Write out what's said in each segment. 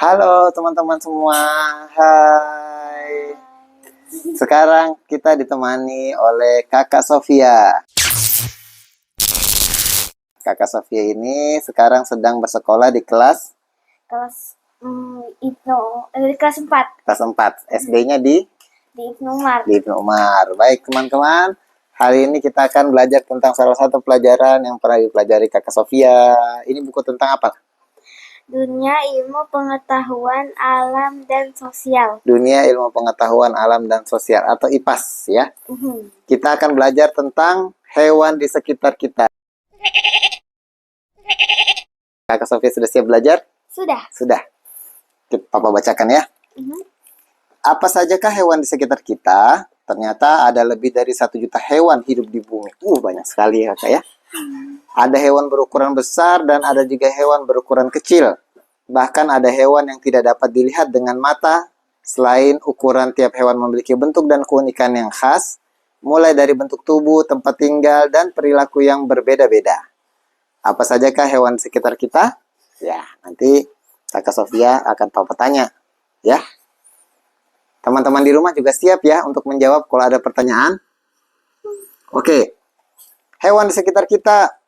Halo teman-teman semua, hai. Sekarang kita ditemani oleh Kakak Sofia. Kakak Sofia ini sekarang sedang bersekolah di kelas kelas kelas 4 kelas 4. SD-nya di Ibnu Umar. Ibnu Umar. Baik teman-teman, hari ini kita akan belajar tentang salah satu pelajaran yang pernah dipelajari Kakak Sofia. Ini buku tentang apa? Dunia Ilmu Pengetahuan Alam dan Sosial. Dunia Ilmu Pengetahuan Alam dan Sosial atau IPAS ya. Kita akan belajar tentang hewan di sekitar kita. Kakak Sofia sudah siap belajar? Sudah. Sudah. Papa bacakan ya. Apa sajakah hewan di sekitar kita? Ternyata ada lebih dari 1 juta hewan hidup di bumi. Banyak sekali ya Kak ya. Ada hewan berukuran besar dan ada juga hewan berukuran kecil. Bahkan ada hewan yang tidak dapat dilihat dengan mata. Selain ukuran, tiap hewan memiliki bentuk dan keunikan yang khas. Mulai dari bentuk tubuh, tempat tinggal, dan perilaku yang berbeda-beda. Apa sajakah hewan di sekitar kita? Ya, nanti Kakak Sofia akan Papa tanya. Ya. Teman-teman di rumah juga siap ya untuk menjawab kalau ada pertanyaan. Oke. Hewan di sekitar kita.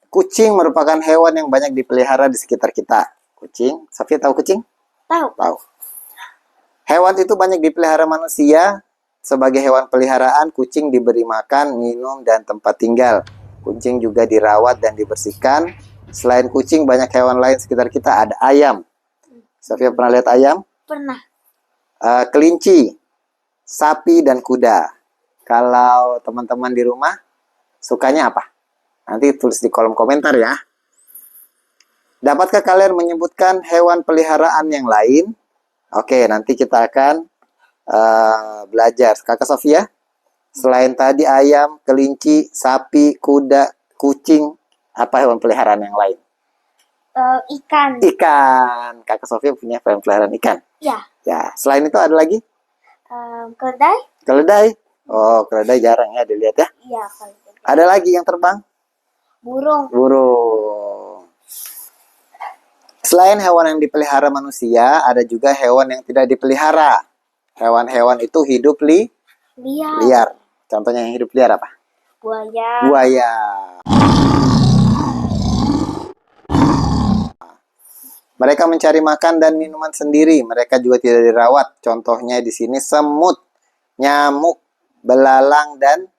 Kucing merupakan hewan yang banyak dipelihara di sekitar kita. Kucing. Sofia tahu kucing? Tahu. Tahu. Hewan itu banyak dipelihara manusia. Sebagai hewan peliharaan, kucing diberi makan, minum, dan tempat tinggal. Kucing juga dirawat dan dibersihkan. Selain kucing, banyak hewan lain sekitar kita. Ada ayam. Sofia pernah lihat ayam? Pernah. Kelinci, sapi, dan kuda. Kalau teman-teman di rumah, sukanya apa? Nanti tulis di kolom komentar ya. Dapatkah kalian menyebutkan hewan peliharaan yang lain? Oke, nanti kita akan belajar. Kakak Sofia, selain tadi ayam, kelinci, sapi, kuda, kucing, apa hewan peliharaan yang lain? Ikan. Ikan. Kakak Sofia punya hewan peliharaan ikan? Ya. Ya. Selain itu ada lagi? Keledai. Keledai. Oh, keledai jarang ya dilihat ya. Iya. Ada lagi yang terbang? Burung. Burung. Selain hewan yang dipelihara manusia, ada juga hewan yang tidak dipelihara. Hewan-hewan itu hidup liar. Contohnya yang hidup liar apa? Buaya. Buaya. Mereka mencari makan dan minuman sendiri. Mereka juga tidak dirawat. Contohnya di sini semut, nyamuk, belalang, dan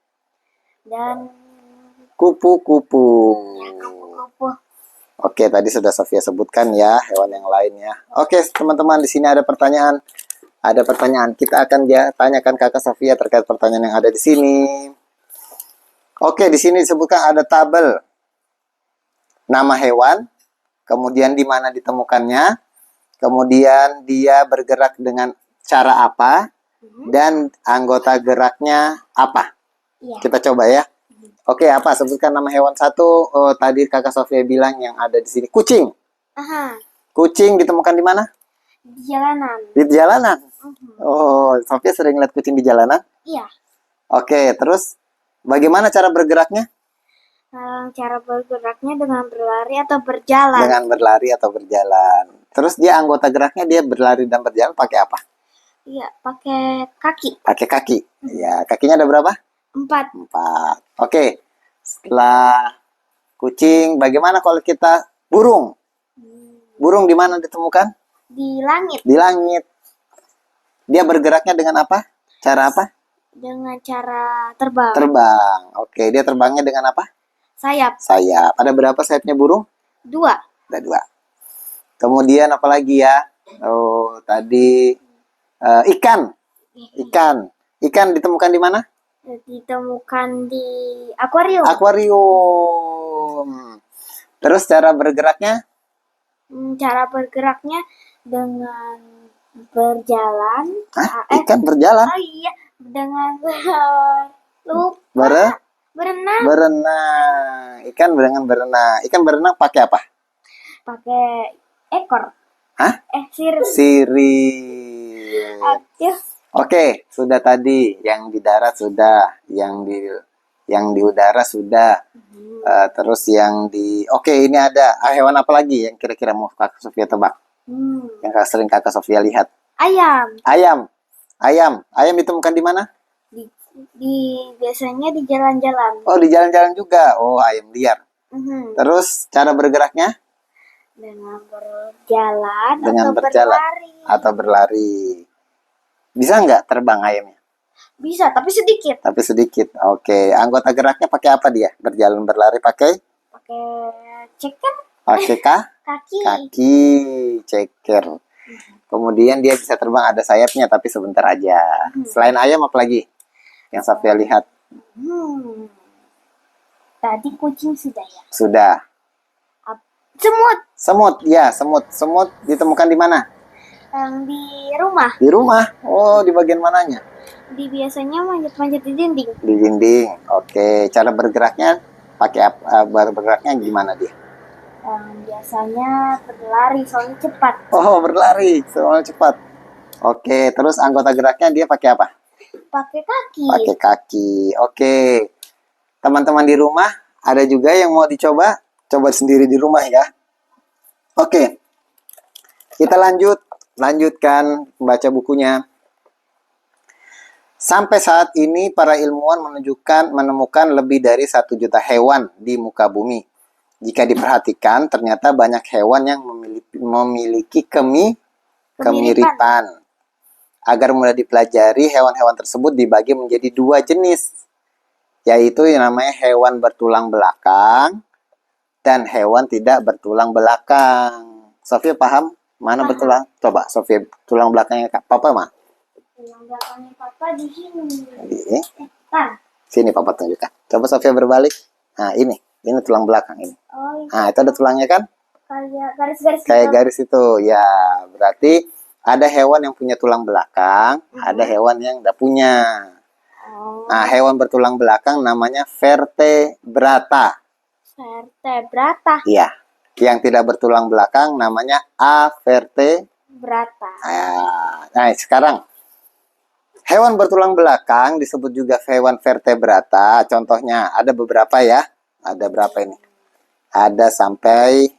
kupu-kupu. Kupu-kupu. Oke, tadi sudah Sofia sebutkan ya hewan yang lainnya. Oke, teman-teman, di sini ada pertanyaan. Ada pertanyaan. Kita akan tanyakan Kakak Sofia terkait pertanyaan yang ada di sini. Oke, di sini disebutkan ada tabel nama hewan, kemudian di mana ditemukannya, kemudian dia bergerak dengan cara apa, dan anggota geraknya apa. Ya. Kita coba ya. Oke, apa? Sebutkan nama hewan satu. Tadi Kakak Sofia bilang yang ada di sini. Kucing. Kucing ditemukan di mana? Di jalanan. Di jalanan? Oh, Sofia sering lihat kucing di jalanan? Iya. Oke, terus bagaimana cara bergeraknya? Cara bergeraknya dengan berlari atau berjalan. Dengan berlari atau berjalan. Terus dia anggota geraknya dia berlari dan berjalan pakai apa? Iya, pakai kaki. Pakai kaki. Ya, kakinya ada berapa? 4. Oke. Setelah kucing, bagaimana kalau kita burung? Burung di mana ditemukan? Di langit. Di langit. Dia bergeraknya dengan apa? Cara apa? Dengan cara terbang. Terbang. Oke, dia terbangnya dengan apa? Sayap. Sayap. Ada berapa sayapnya burung? 2. Ada 2. Kemudian apa lagi ya? Oh, tadi ikan. Ikan ditemukan di mana? Ditemukan di akuarium. Akuarium. Terus cara bergeraknya? Cara bergeraknya dengan berjalan. Ikan berjalan? Oh iya, dengan berenang. Berenang. Ikan dengan berenang. Ikan berenang pakai apa? Pakai ekor. Sirip. Sirip. Oke, sudah tadi yang di darat sudah, yang di udara sudah. Terus yang di Oke, ini ada hewan apa lagi yang kira-kira mau Kak Sofia tebak? Yang sering kakak Sofia lihat. Ayam. Ayam ditemukan di mana? Biasanya di jalan-jalan. Oh, di jalan-jalan juga. Oh, ayam liar. Terus cara bergeraknya? Dengan berjalan Dengan atau berjalan berlari. atau berlari. Bisa nggak terbang ayamnya? Bisa, tapi sedikit. Tapi sedikit. Oke, anggota geraknya pakai apa dia? Berjalan berlari pakai? Pakai ceker. Pakai Kaki. Kaki, ceker. Kemudian dia bisa terbang, ada sayapnya tapi sebentar aja. Selain ayam apa lagi yang Sofia lihat? Tadi kucing sudah ya? Sudah. Semut. Semut, ya semut. Semut ditemukan di mana? Di rumah. Di rumah. Oh, di bagian mananya? Biasanya manjat-manjat di dinding. Di dinding. Oke, cara bergeraknya pakai apa? Bergeraknya gimana dia? Biasanya berlari, soalnya cepat. Oh, berlari, soalnya cepat. Oke, terus anggota geraknya dia pakai apa? Pakai kaki. Pakai kaki. Oke. Teman-teman di rumah, ada juga yang mau dicoba? Coba sendiri di rumah ya. Oke. Kita lanjutkan membaca bukunya. Sampai saat ini para ilmuwan menemukan lebih dari 1 juta hewan di muka bumi. Jika diperhatikan, ternyata banyak hewan yang memiliki kemiripan. Agar mudah dipelajari, hewan-hewan tersebut dibagi menjadi 2 jenis, yaitu yang namanya hewan bertulang belakang dan hewan tidak bertulang belakang. Sofia paham mana bertulang? Coba Sofia, tulang belakangnya Papa mah? Tulang belakangnya Papa di sini. Di sini Papa tunjukkan. Coba Sofia berbalik. Nah, ini tulang belakang ini. Oh, iya. Nah, itu ada tulangnya kan? Kayak garis-garis. Kayak garis itu. Ya, berarti ada hewan yang punya tulang belakang, ada hewan yang tidak punya. Nah, hewan bertulang belakang namanya vertebrata. Vertebrata. Iya. Yang tidak bertulang belakang namanya avertebrata. Nah, sekarang hewan bertulang belakang disebut juga hewan vertebrata. Contohnya ada beberapa ya. Ada berapa ini? Ada sampai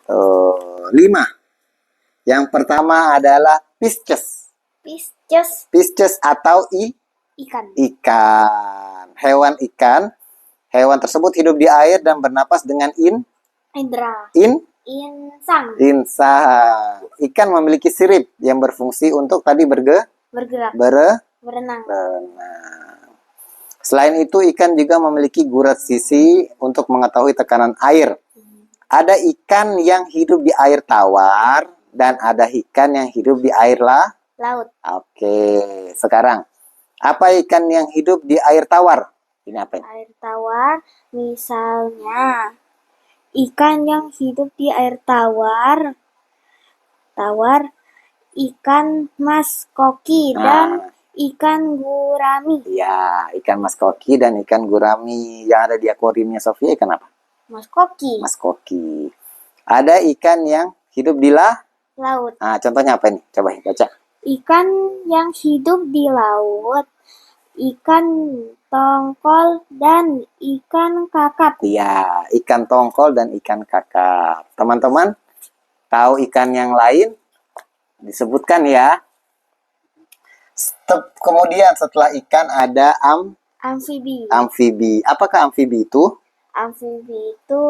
5. Yang pertama adalah Pisces. Pisces atau ikan. Hewan ikan. Hewan tersebut hidup di air dan bernapas dengan insang. Ikan memiliki sirip yang berfungsi untuk tadi berenang. Selain itu, ikan juga memiliki gurat sisi untuk mengetahui tekanan air. Ada ikan yang hidup di air tawar dan ada ikan yang hidup di air laut. Oke, sekarang apa ikan yang hidup di air tawar? Ini apa ini? Air tawar, misalnya ikan yang hidup di air tawar, ikan mas koki dan ikan gurami. Ya, ikan mas koki dan ikan gurami. Yang ada di akuariumnya Sofia ikan apa? Mas koki. Mas koki. Ada ikan yang hidup di laut. Nah, contohnya apa ini? Coba baca. Ikan yang hidup di laut, ikan tongkol dan ikan kakap. Iya, ikan tongkol dan ikan kakap. Teman-teman, tahu ikan yang lain? Disebutkan ya. Kemudian setelah ikan ada amfibi. Apakah amfibi itu? Amfibi itu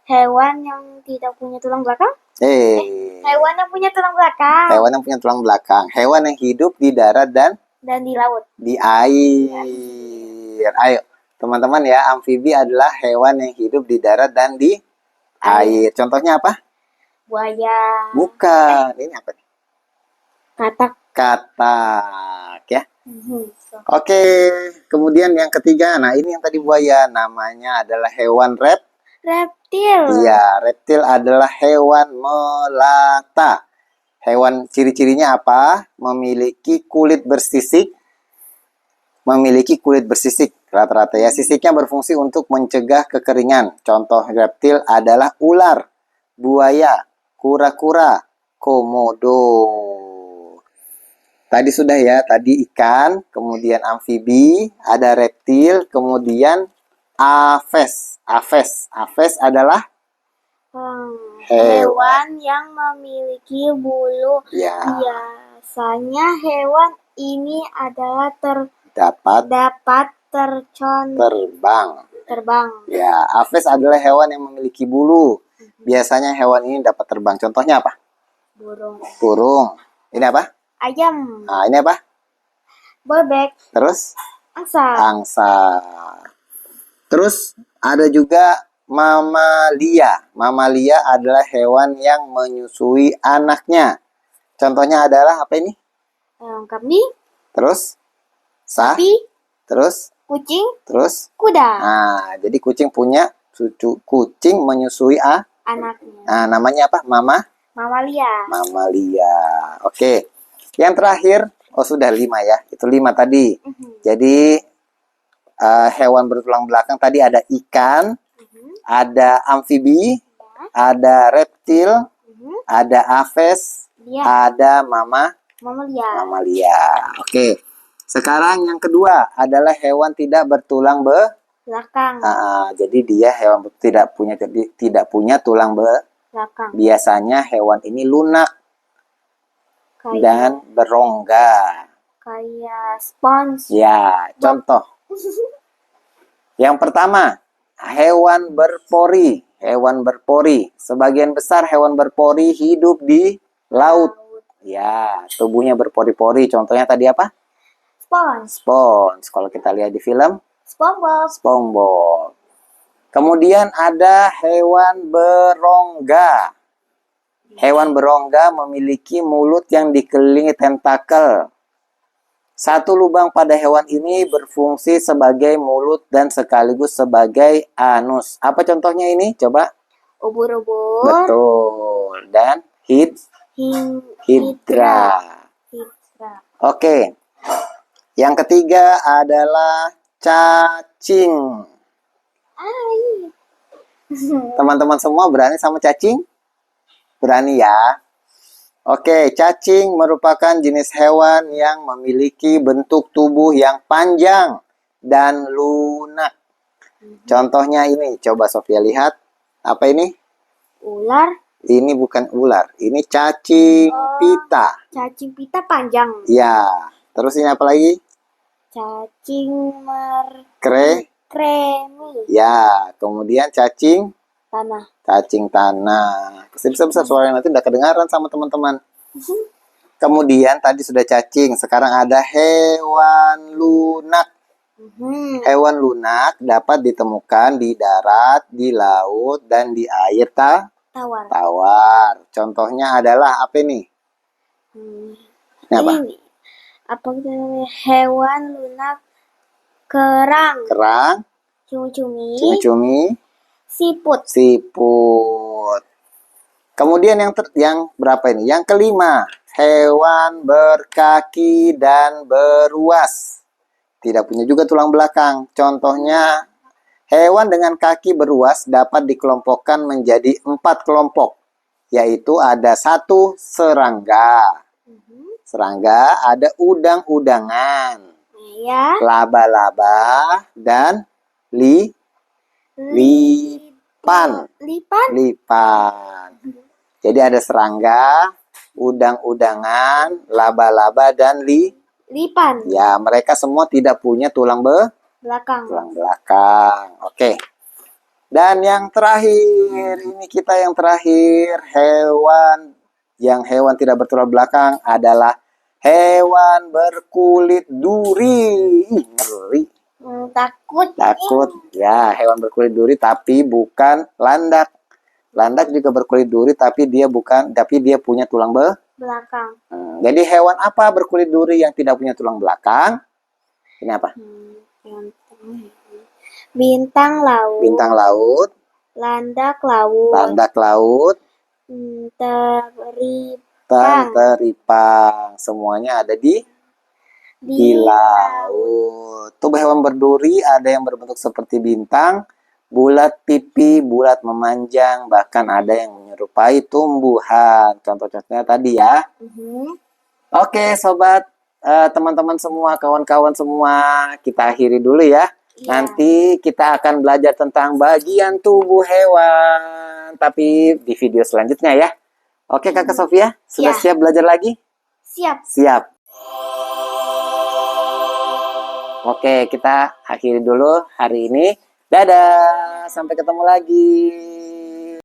hewan yang tidak punya tulang belakang. Hewan yang punya tulang belakang. Hewan yang punya tulang belakang. Hewan yang hidup di darat dan di laut. Di air. Ayo, teman-teman ya, amfibi adalah hewan yang hidup di darat dan di air. Contohnya apa? Buaya. Bukan. Ini apa nih? Katak ya. Oke, kemudian yang ketiga, nah ini yang tadi buaya, namanya adalah hewan reptil. Iya, reptil adalah hewan melata. Hewan ciri-cirinya apa? Memiliki kulit bersisik rata-rata ya. Sisiknya berfungsi untuk mencegah kekeringan. Contoh reptil adalah ular, buaya, kura-kura, komodo. Tadi sudah ya, tadi ikan, kemudian amfibi, ada reptil, kemudian aves. Aves adalah Hewan yang memiliki bulu. Ya. Biasanya hewan ini adalah dapat terbang. Ya, aves adalah hewan yang memiliki bulu. Biasanya hewan ini dapat terbang. Contohnya apa? Burung. Ini apa? Ayam. Nah, ini apa? Bebek. Terus? Angsa. Terus ada juga mamalia. Mamalia adalah hewan yang menyusui anaknya. Contohnya adalah apa ini? Kambing. Terus? Sapi. Terus? Kucing. Terus? Kuda. Nah, jadi kucing punya kucing menyusui anaknya. Nah, namanya apa? Mamalia. Oke. Yang terakhir, sudah 5 ya. Itu 5 tadi. Jadi hewan bertulang belakang tadi ada ikan, ada amfibi, ada reptil, ada aves, ada mamalia. Oke. Sekarang yang kedua adalah hewan tidak bertulang belakang. Jadi dia hewan tidak punya tulang belakang. Biasanya hewan ini lunak dan berongga. Kayak spons. Ya, contoh. Yang pertama, hewan berpori. Sebagian besar hewan berpori hidup di laut. Ya, tubuhnya berpori-pori. Contohnya tadi apa? Spons. Kalau kita lihat di film SpongeBob. Kemudian ada hewan berongga. Hewan berongga memiliki mulut yang dikelilingi tentakel. Satu lubang pada hewan ini berfungsi sebagai mulut dan sekaligus sebagai anus. Apa contohnya ini? Coba. Ubur-ubur. Betul. Dan hidra. Oke. Yang ketiga adalah cacing. Teman-teman semua berani sama cacing? Berani ya? Oke, cacing merupakan jenis hewan yang memiliki bentuk tubuh yang panjang dan lunak. Contohnya ini, coba Sofia lihat. Apa ini? Ular. Ini bukan ular, ini cacing pita. Cacing pita panjang. Ya, terus ini apa lagi? Cacing kremi. Ya, kemudian cacing tanah. Bisa suara nanti udah kedengaran sama teman-teman. Kemudian tadi sudah cacing, sekarang ada hewan lunak. Hewan lunak dapat ditemukan di darat, di laut, dan di air tawar. Contohnya adalah apa nih? Ini apa? Apa namanya? Hewan lunak kerang. Cumi-cumi. Siput. Kemudian yang berapa ini? Yang kelima, hewan berkaki dan beruas. Tidak punya juga tulang belakang. Contohnya, hewan dengan kaki beruas dapat dikelompokkan menjadi 4 kelompok. Yaitu ada 1 serangga. Serangga, ada udang-udangan. Laba-laba, dan lipan. Jadi ada serangga, udang-udangan, laba-laba, dan lipan. Ya, mereka semua tidak punya tulang belakang. Oke. Dan yang terakhir, hewan tidak bertulang belakang adalah hewan berkulit duri. Ngeri. Takut. Ya, hewan berkulit duri tapi bukan landak. Landak juga berkulit duri tapi dia punya tulang belakang. Jadi hewan apa berkulit duri yang tidak punya tulang belakang? Ini apa? Bintang laut. Landak laut. Teripang. Semuanya ada di laut. Tubuh hewan berduri ada yang berbentuk seperti bintang, bulat pipi, bulat memanjang, bahkan ada yang menyerupai tumbuhan. Contoh-contohnya tadi ya. Oke, sobat, teman-teman semua, kawan-kawan semua, kita akhiri dulu ya. Nanti kita akan belajar tentang bagian tubuh hewan. tapi di video selanjutnya ya. Oke Kakak Sofia, sudah siap belajar lagi? Siap. Siap. Oke, kita akhiri dulu hari ini. Dadah, sampai ketemu lagi.